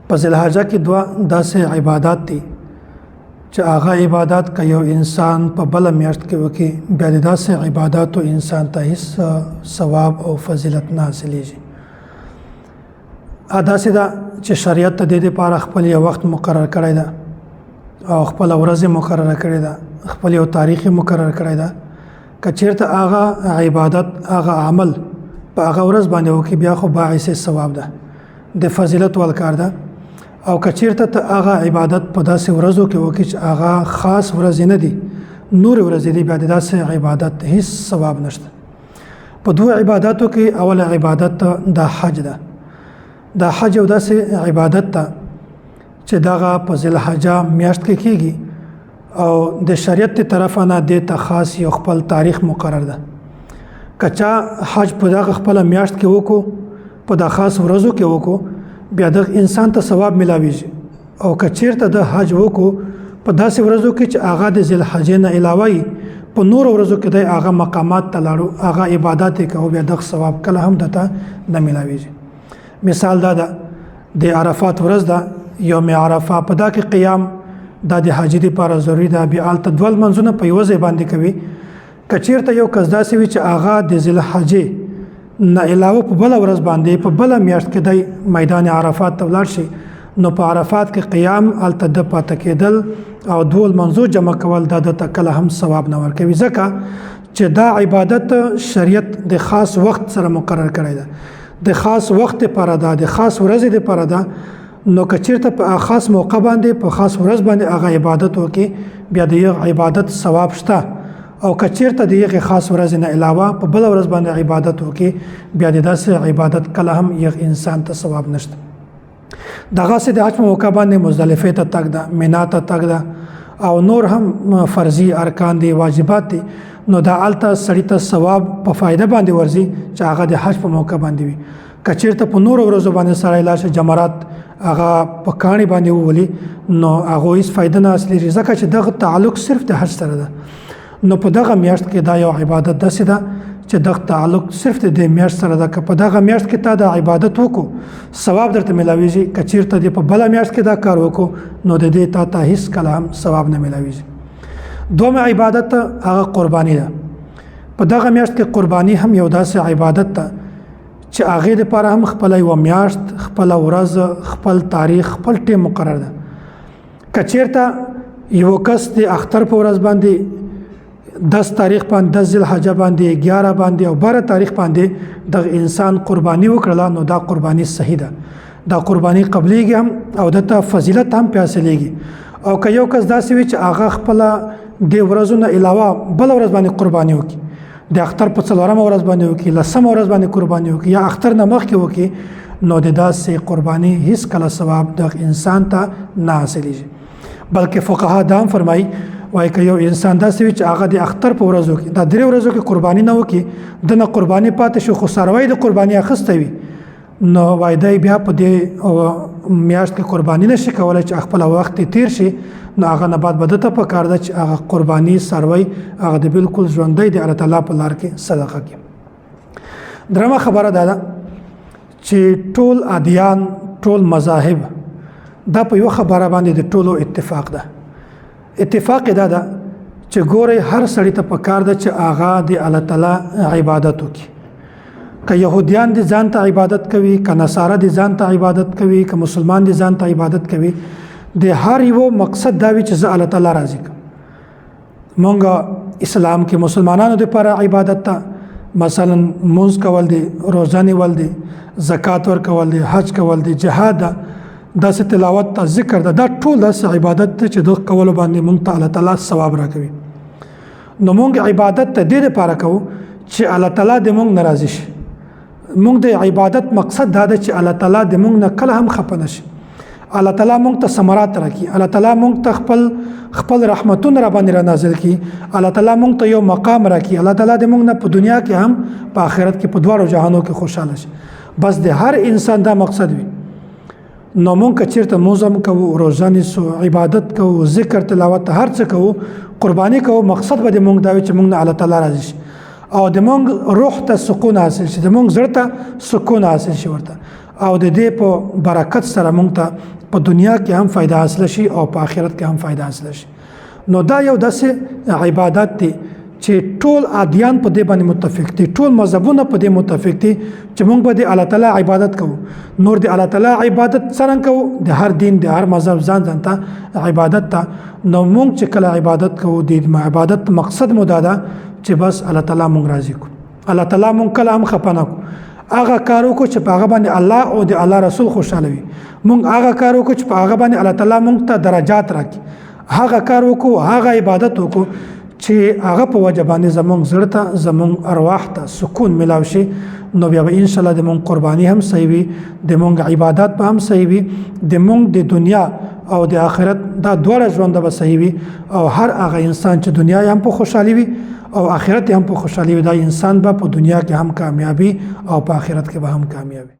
په ذوالحجه کې دوه داسې عبادات دي چې هغه عبادت که یو انسان په بله میاشت کې وکړي بیا د داسې عباداتو انسان ته هیڅ ثواب او فضیلت نه حاصلیږي. داسې ده چې شریعت ته د دې لپاره خپل یو وخت مقرر کړی ده او خپل ورځ مقرره کړې ده، خپل یو تاریخ مقرر کړی ده. که چېرته هغه عبادت هغه عمل په هغه ورځ باندې وکړي بیا خو باعث ثواب ده، د فضیلت ول کار ده. او که چېرته ته هغه عبادت په داسې ورځو کې وکړي چې هغه خاص ورځې نه دي، نور ورځې دي، بیا د داسې عبادت هیڅ ثواب نشته. په دوه عبادتو کې اوله عبادت د حج ده. د حج یو داسې عبادت ده چې دغه په ذوالحجه میاشت کې کیږي او د شریعت طرفه نه د ته خاص یو خپل تاریخ مقرر ده. که چا حج په دغه خپل میاشت کې وکړو، په د خاص ورځو کې وکړو، بیا د انسان ته ثواب ملاویږي. او که چیرته د حج وکړو په داسې ورځو کې چې هغه د ذوالحجې نه علاوه په نور ورځو کې د هغه مقامات ته لاړو، هغه عبادت یې کوو، بیا دغه ثواب کله هم دته نه ملاویږي. مثال دا ده د عرفات ورځ ده، یوم عرفه، په دا کې قیام دا د حاجي لپاره ضروري ده. بیا هلته دوه لمونځونه په یوه ځای باندې کوي. که چیرته یو کس داسې وي چې هغه د ذوالحجې نه علاوه په بله ورځ باندې په بله میاشت کې دی میدان عرفات ته ولاړ شي، نو په عرفات کې قیام هلته د پاته کېدل او دوه لمونځو جمع کول دا دته کله هم ثواب نه ورکوي، ځکه چې دا عبادت شریعت د خاص وخت سره مقرر کړی ده، د خاص وخت لپاره ده، د خاص ورځې لپاره ده. نو که چېرته په خاص موقع باندې په خاص ورځ باندې هغه عبادت وکړي بیا د یو عبادت ثواب شته. او که چېرته د یغې خاص ورځ نه علاوه په بله ورځ باندې عبادت وکړي بیا د داسې عبادت کله هم یغ انسان ته ثواب نشته. دغسې د حج په موقع باندې مزدلفې ته تګ ده، مینا ته تګ ده او نور هم فرضي ارکان دي، واجبات دي، نو دا هلته سړي ته ثواب په فایده باندې ورځي چې هغه د حج په موقع باندې وي. که چېرته په نورو ورځو باندې سړی لاړ شي جمرات هغه په کاڼي باندې وولي نو هغه هېڅ فایده نه حاصلېږي، ځکه چې دغه تعلق صرف د حج سره ده. نو په دغه میاشت کې دا یو عبادت داسې ده چې دغه تعلق صرف د میاشت سره ده. که په دغه میاشت کې تا د عبادت وکړو ثواب درته ملاویږي، که چېرته دې په بله میاشت کې دا کار وکړو نو د دې تا ته هېڅ کله هم ثواب نه ملاویږي. دومره عبادت هغه قرباني ده. په دغه میاشت کې قرباني هم یو داسې عبادت ده چې هغې دپاره هم خپله یوه میاشت، خپله ورځ، خپل تاریخ، خپل ټیم مقرر ده. که چېرته یو کس د اختر په ورځ باندې 10 تاریخ باندې 10 ذوالحجه باندې 11 باندې او 12 تاریخ باندې د انسان قرباني وکړله نو دا قرباني صحیح ده، دا قرباني قبلیږي هم او دته فضیلت هم پې حاصلېږي. او که یو کس داسې وي چې هغه خپله د ورځو نه علاوه بله ورځ باندې قرباني وکړي، د اختر په 4مه ورځ باندې وکړي، 10مه ورځ باندې قرباني وکړي یا اختر نه مخکې وکړي، نو د داسې قرباني هیڅ کله ثواب د انسان ته نه حاصلېږي. بلکې فقها دا هم فرمایي وایي که یو انسان داسې وي چې هغه د اختر په ورځو کې دا 3 ورځو کې قرباني نه وکړي، دنه قرباني پاتې شو خو څاروی د قرباني اخیستی وي، نو وایي دی بیا په دې میاشت کې قرباني نشي کولی چې خپل وخت تیر شي، نو هغه نه بعد به دته پکار ده چې هغه قرباني څاروی هغه د بالکل ژوندی د الله تعالی په لار کې صدقه کړي. درېمه خبره دا ده چې ټول ادیان، ټول مذاهب دا په یو خبره باندې د ټولو اتفاق ده. اتفاق دا ده چې ګورئ هر سړي ته پکار ده چې هغه د الله تعالی عبادت وکړي. که یهودیان دي ځان ته عبادت کوي، که نصاره دي ځان ته عبادت کوي، که مسلمان دي ځان ته عبادت کوي، د هر یو مقصد دا وي چې زه الله تعالی راضي کړم. مونږ اسلام کې مسلمانانو دپاره عبادت ته مثلا مونځ کول دي، روزه نیول دي، زکات ورکول دي، حج کول دي، جهاد ده، داسې تلاوت ته، ذکر ده، دا ټول داسې عبادت دی چې دغه کولو باندې مونږ ته الله تعالی ثواب راکوي. نو مونږ عبادت ته دې لپاره کوو چې الله تعالی د مونږ نه راضي شي. مونږ د عبادت مقصد دا ده چې الله تعالی د مونږ نه کله هم خفه نه شي، الله تعالی مونږ ته ثمرات راکړي، الله تعالی مونږ ته خپل رحمتونه را باندې را نازل کړي، الله تعالی مونږ ته یو مقام راکړي، الله تعالی د مونږ نه په دنیا کې هم په آخرت کې په دواړو جهانو کې خوشحاله شي. بس د هر انسان دا مقصد وي. نو مونږ که چېرته موزم کوو، روزه نیسو، عبادت کوو، ذکر تلاوت هر څه کوو، قرباني کوو، مقصد به د مونږ دا وي چې مونږ نه الله تعالی راضي شي او د مونږ روح ته سکون حاصل شي، د مونږ زړه ته سکون حاصل شي ورته، او د دې په برکت سره مونږ ته په دنیا کې هم فائدہ حاصل شي او په آخرت کې هم فائدہ حاصل شي. نو دا یو داسې عبادت دی چې ټول ادیان په دې باندې متفق دي، ټول مذهبونه په دې متفق دي چې موږ به د الله تعالی عبادت کوو. نور د الله تعالی عبادت څنګه کوو؟ د هر دین د هر مذهب ځان ته عبادت ته. نو موږ چې کله عبادت کوو د عبادت مقصد مو دا ده چې بس الله تعالی موږ راضي کو. الله تعالی موږ کله هم خفه نه کو. هغه کار وکړو چې په هغه باندې الله او د الله رسول خوشاله وي. موږ هغه کار وکړو چې په هغه باندې الله تعالی موږ ته درجات راکړي. هغه کار وکړو، هغه عبادت وکړو چې هغه په وجه باندې زمونږ زړه ته زمونږ ارواح ته سکون ملاو شي. نو بیا به ان شاء الله د مونږ قرباني هم صحیح وي، د مونږ عبادت به هم صحیح وي، د مونږ د دنیا او د آخرت دا دواړه ژوند به صحیح وي. او هر هغه انسان چې دنیا هم په خوشحالي وي او آخرت هم په خوشحالي وي، دا انسان به په دنیا کې هم کامیابی او په آخرت کې به هم کامیابی.